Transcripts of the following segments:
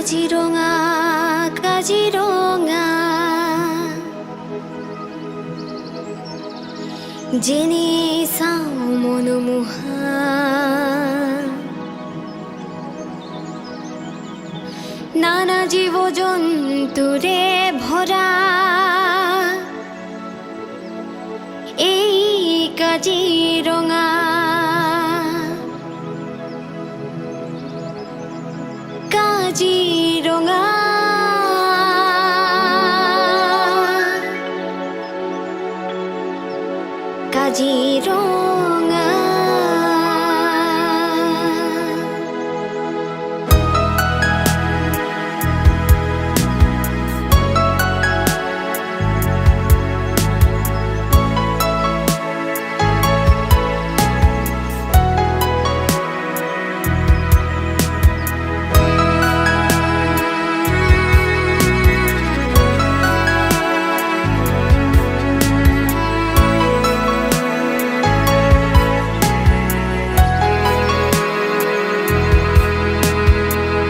কাজিৰঙা কাজিৰঙা যেনে চাওঁ মনোমোহা নানা জীৱ জন্তুৰে ভৰা এই কাজিৰঙা কাজিৰঙা কাজিৰঙা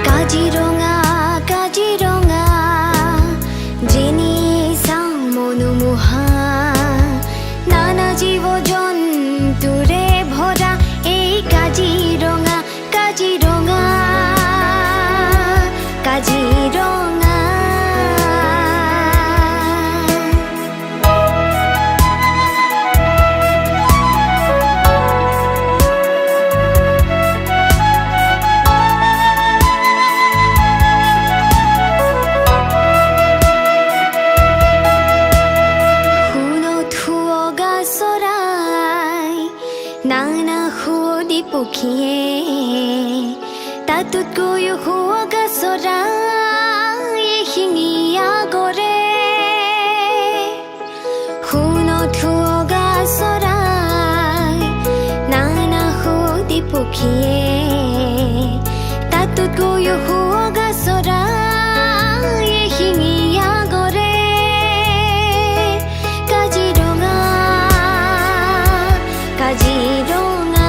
কাজিৰঙা কাজিৰঙা যেনে চাওঁ মনোমোহা নানা জীৱ জন্তুৰে ভৰা এই কাজিৰঙা কাজিৰঙা কাজিৰঙা নানা শুৱনি পক্ষীয়ে তাতোতকৈও শুৱগা চৰাই শিঙিয়া গৰে সোণত শুৱগা চৰাই নানা শুৱনি পক্ষীয়ে তাতোতকৈও শুৱগা চৰাই শিঙিয়া গৰে কাজিৰঙা কাজিৰঙা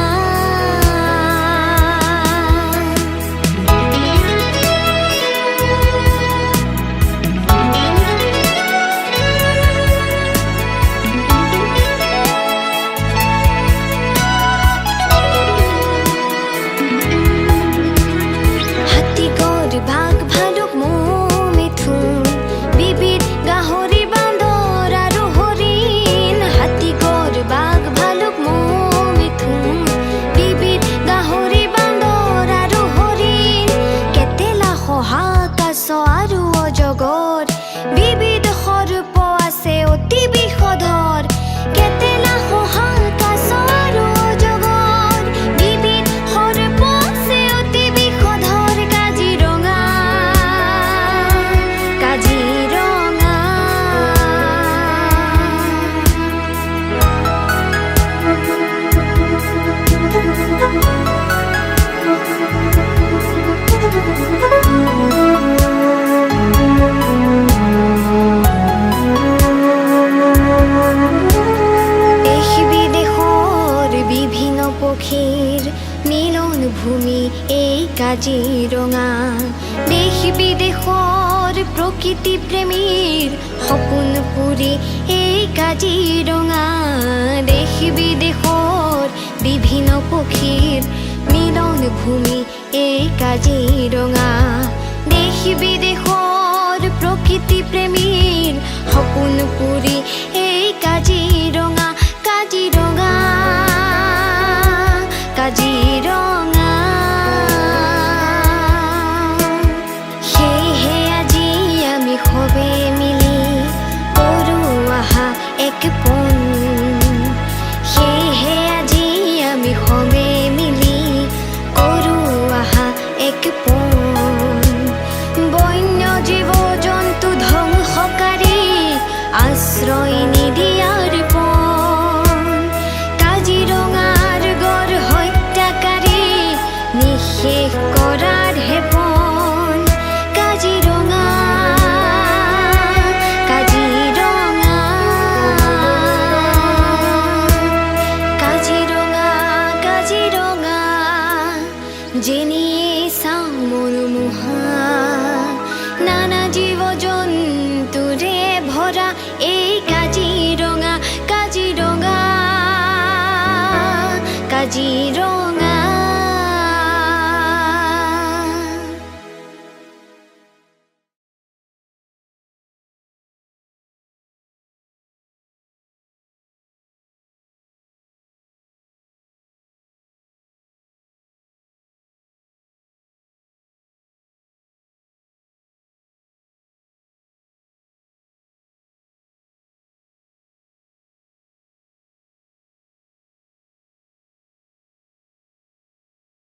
হাতীগড় বাঘ ভালুক মৌ মিথুন বিবিধ গাহৰি বান্দৰ আৰু হৰিণ হাতীগড় বাঘ ভালুক মৌ মিথুন বিবিধ গাহৰি বান্দৰ আৰু হৰিণ কেটেলা শহা কাছ আৰু অজগৰ বিবিধ সৰ্প আছে অতি বিষধৰ কেটেলা শহা কাছ আৰু অজগৰ বিবিধ সৰ্প আছে অতি বিষধৰ কাজিৰঙা কাজিৰঙা দেশ বিদেশৰ বিভিন্ন পক্ষীৰ মিলন ভূমি এই কাজিৰঙা দেশ বিদেশৰ প্ৰকৃতি প্ৰেমীৰ সপোন পুৰি এই কাজিৰঙা দেশ বিদেশৰ বিভিন্ন পক্ষীৰ মিলন ভূমি এই কাজিৰঙা দেশ বিদেশৰ প্ৰকৃতি প্ৰেমীৰ সপোন পুৰি এই কাজিৰঙা কাজিৰঙা কাজিৰঙা সেয়েহে আজি আমি সবে মিলি কৰোঁ আহা এক পোন সেয়েহে আজি আমি সবে মিলি কৰোঁ আহা এক পোন বন্য জীৱ জন্তু ধ্বংসকাৰী আশ্ৰয় নিদি